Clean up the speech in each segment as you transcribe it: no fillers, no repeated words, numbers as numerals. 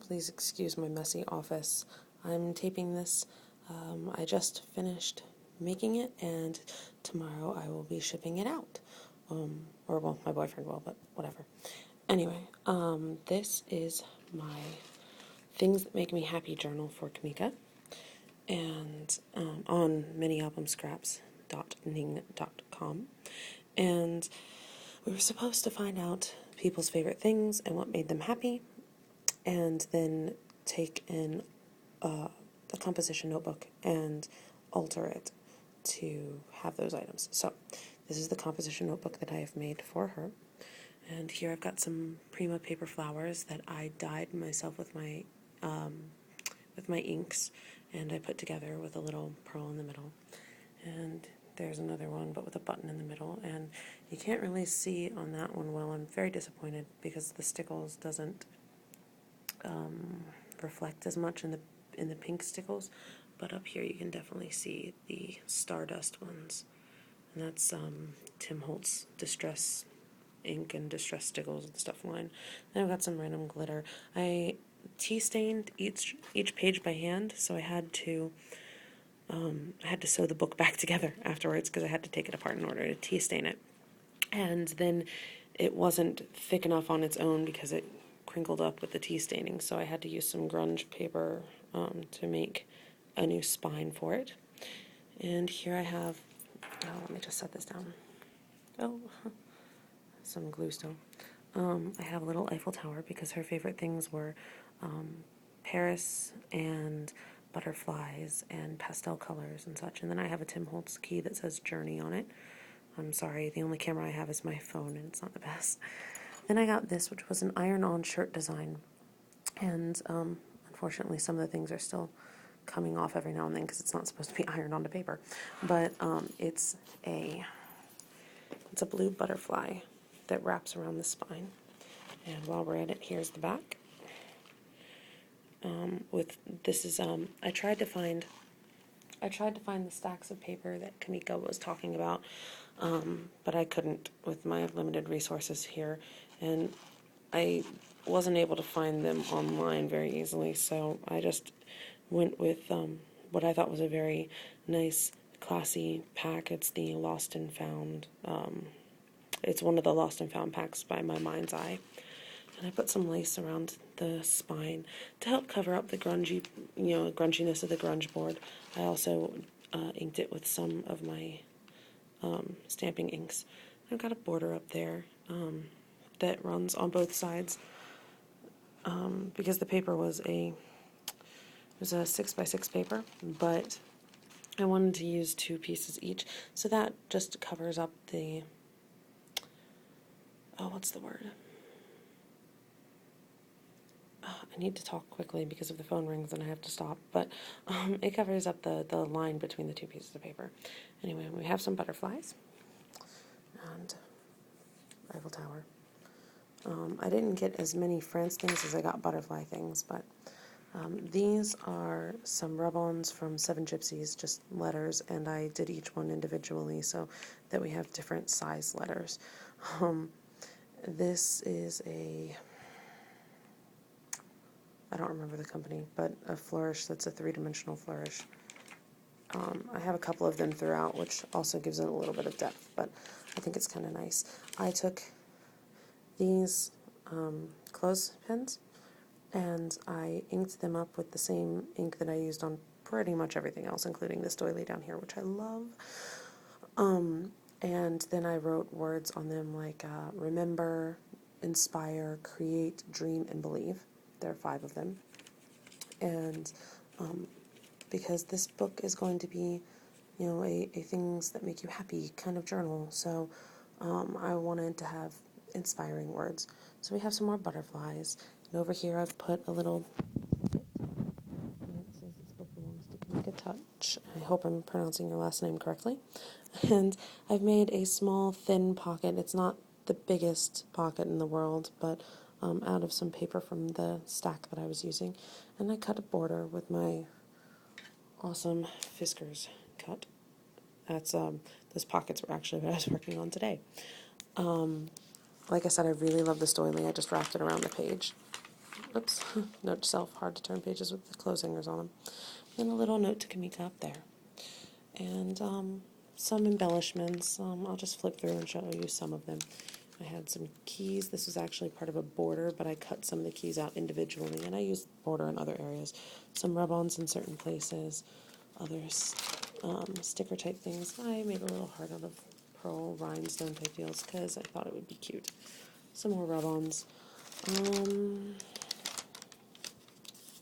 Please excuse my messy office. I'm taping this. I just finished making it, and tomorrow I will be shipping it out. Well, my boyfriend will, but whatever. Anyway, this is my Things That Make Me Happy journal for Kameka, and on manyalbumscraps.ning.com. And we were supposed to find out people's favorite things and what made them happy, and then take in a composition notebook and alter it to have those items. So this is the composition notebook that I have made for her. And here I've got some Prima paper flowers that I dyed myself with my inks, and I put together with a little pearl in the middle. And there's another one, but with a button in the middle. And you can't really see on that one well. I'm very disappointed because the stickles doesn't reflect as much in the pink stickles. But up here you can definitely see the stardust ones. And that's Tim Holtz Distress ink and Distress stickles and stuff line. Then I've got some random glitter. I tea stained each page by hand, so I had to sew the book back together afterwards because I had to take it apart in order to tea stain it. And then it wasn't thick enough on its own because it crinkled up with the tea staining, so I had to use some grunge paper to make a new spine for it. And here I have, let me just set this down. Some glue still. I have a little Eiffel Tower because her favorite things were Paris and butterflies and pastel colors and such. And then I have a Tim Holtz key that says Journey on it. I'm sorry, the only camera I have is my phone, and it's not the best. Then I got this, which was an iron-on shirt design. And unfortunately, some of the things are still coming off every now and then because it's not supposed to be ironed onto paper. But it's a blue butterfly that wraps around the spine. And while we're at it, here's the back. I tried to find the stacks of paper that Kameka was talking about, but I couldn't with my limited resources here, and I wasn't able to find them online very easily, so I just went with what I thought was a very nice, classy pack. It's the Lost and Found. It's one of the Lost and Found packs by My Mind's Eye. And I put some lace around the spine to help cover up the grunginess of the grunge board. I also inked it with some of my stamping inks. I've got a border up there that runs on both sides because the paper was a 6x6 paper, but I wanted to use 2 pieces each, so that just covers up the what's the word? I need to talk quickly because if the phone rings then I have to stop, but it covers up the line between the 2 pieces of paper. Anyway, we have some butterflies and Eiffel Tower. I didn't get as many France things as I got butterfly things, but these are some rub-ons from 7 Gypsies, just letters, and I did each one individually so that we have different size letters. This is I don't remember the company, but a flourish that's a 3-dimensional flourish. I have a couple of them throughout, which also gives it a little bit of depth, but I think it's kind of nice. I took these clothespins and I inked them up with the same ink that I used on pretty much everything else, including this doily down here, which I love. And then I wrote words on them like remember, inspire, create, dream, and believe. There are 5 of them. And because this book is going to be, a things that make you happy kind of journal, so I wanted to have inspiring words. So we have some more butterflies. And over here I've put a little, it says this book belongs to Kameka Touch. I hope I'm pronouncing your last name correctly. And I've made a small, thin pocket. It's not the biggest pocket in the world, but out of some paper from the stack that I was using. And I cut a border with my awesome Fiskars cut. That's, those pockets were actually what I was working on today. Like I said, I really love this doily. I just wrapped it around the page. oops, note to self, hard to turn pages with the clothes hangers on them. And a little note to Kameka up there. And some embellishments. I'll just flip through and show you some of them. I had some keys. This was actually part of a border, but I cut some of the keys out individually, and I used border in other areas. Some rub-ons in certain places, others sticker type things. I made a little heart out of pearl rhinestone type deals because I thought it would be cute. Some more rub-ons.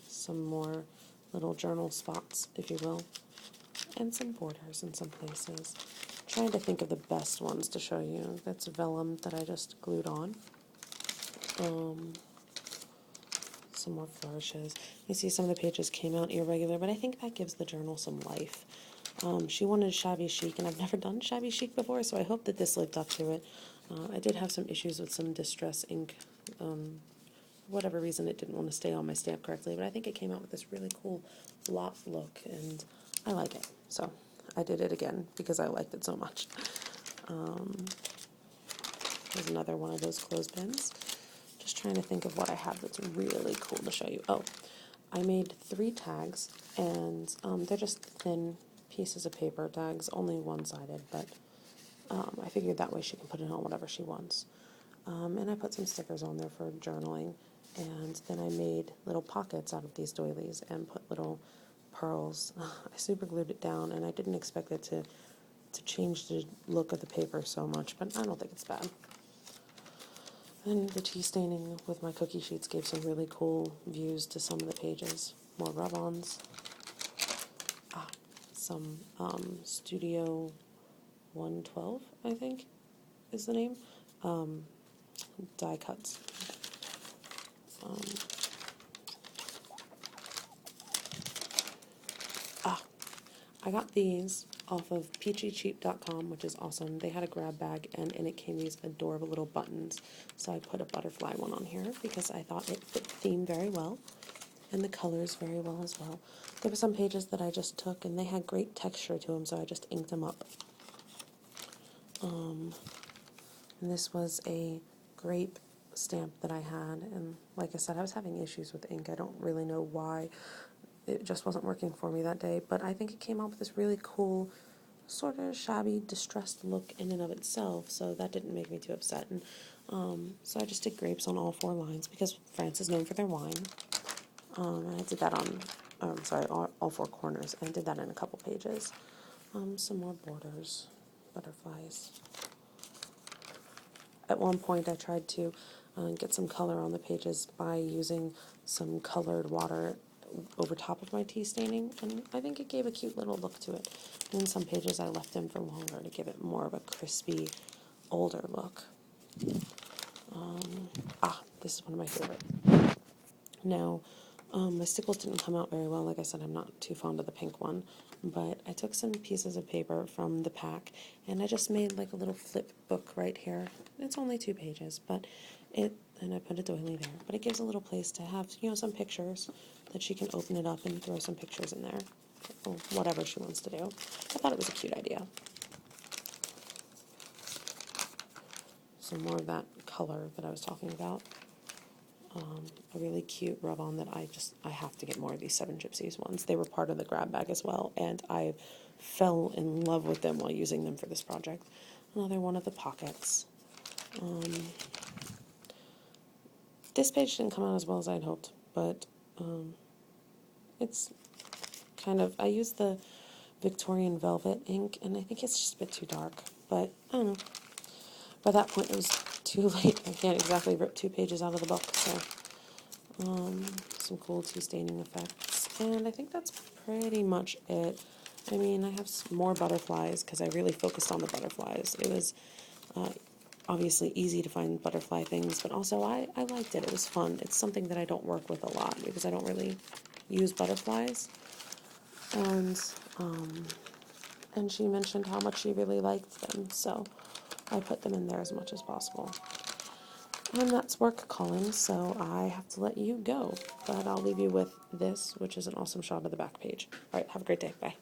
Some more little journal spots, if you will, and some borders in some places. Trying to think of the best ones to show you. That's vellum that I just glued on. Some more flourishes. You see some of the pages came out irregular, but I think that gives the journal some life. She wanted shabby chic, and I've never done shabby chic before, so I hope that this lived up to it. I did have some issues with some distress ink. For whatever reason, it didn't want to stay on my stamp correctly, but I think it came out with this really cool blot look, and I like it. So I did it again because I liked it so much. Here's another one of those clothespins. Just trying to think of what I have that's really cool to show you. Oh, I made 3 tags, and they're just thin pieces of paper tags, only one-sided, but I figured that way she can put it on whatever she wants. And I put some stickers on there for journaling, and then I made little pockets out of these doilies and put little pearls. I super glued it down, and I didn't expect it to change the look of the paper so much, but I don't think it's bad. And the tea staining with my cookie sheets gave some really cool views to some of the pages. More rub-ons. Some Studio 112, I think, is the name. Die cuts. I got these off of peachycheap.com, which is awesome. They had a grab bag, and in it came these adorable little buttons. So I put a butterfly one on here because I thought it fit the theme very well, and the colors very well as well. There were some pages that I just took, and they had great texture to them, so I just inked them up. And this was a grape stamp that I had, and like I said, I was having issues with ink. I don't really know why. It just wasn't working for me that day, but I think it came out with this really cool, sort of shabby, distressed look in and of itself, so that didn't make me too upset. And so I just did grapes on all 4 lines, because France is known for their wine. I did that on, all 4 corners, and I did that in a couple pages. Some more borders, butterflies. At one point I tried to get some color on the pages by using some colored water over top of my tea staining, and I think it gave a cute little look to it. And in some pages I left them for longer to give it more of a crispy, older look. This is one of my favorite. Now, my stickles didn't come out very well. Like I said, I'm not too fond of the pink one, but I took some pieces of paper from the pack, and I just made like a little flip book right here. It's only 2 pages, and I put a doily there, but it gives a little place to have, some pictures that she can open it up and throw some pictures in there, or whatever she wants to do. I thought it was a cute idea. Some more of that color that I was talking about. A really cute rub-on that I have to get more of these 7 Gypsies ones. They were part of the grab bag as well, and I fell in love with them while using them for this project. Another one of the pockets. This page didn't come out as well as I'd hoped, but it's kind of, I used the Victorian Velvet ink, and I think it's just a bit too dark, but I don't know. By that point, it was too late. I can't exactly rip 2 pages out of the book, so some cool tea staining effects, and I think that's pretty much it. I mean, I have more butterflies because I really focused on the butterflies. It was obviously easy to find butterfly things, but also I liked it. It was fun. It's something that I don't work with a lot because I don't really use butterflies, and she mentioned how much she really liked them, so I put them in there as much as possible. And that's work calling, so I have to let you go. But I'll leave you with this, which is an awesome shot of the back page. All right, have a great day. Bye.